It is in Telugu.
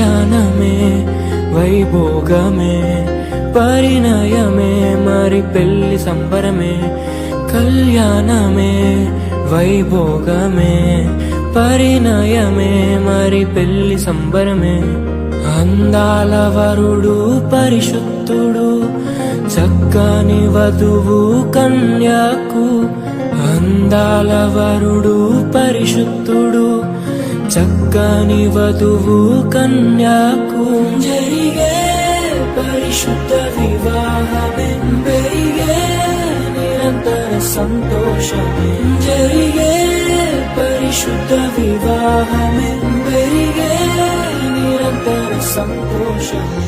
కళ్యాణమే వైభోగమే పరిణయమే మరి పెళ్లి సంబరమే కళ్యాణమే వైభోగమే పరిణయమే మరి పెళ్లి సంబరమే అందాల వరుడు పరిశుద్ధుడు చక్కని వధువు కన్యాకు అందాల వరుడు పరిశుద్ధుడు చక్కని వధువు కన్యాకు జరిగే పరిశుద్ధ వివాహమే పెరిగే నిరంతర సంతోషమే జరిగే పరిశుద్ధ వివాహమే పెరిగే నిరంతర సంతోషమే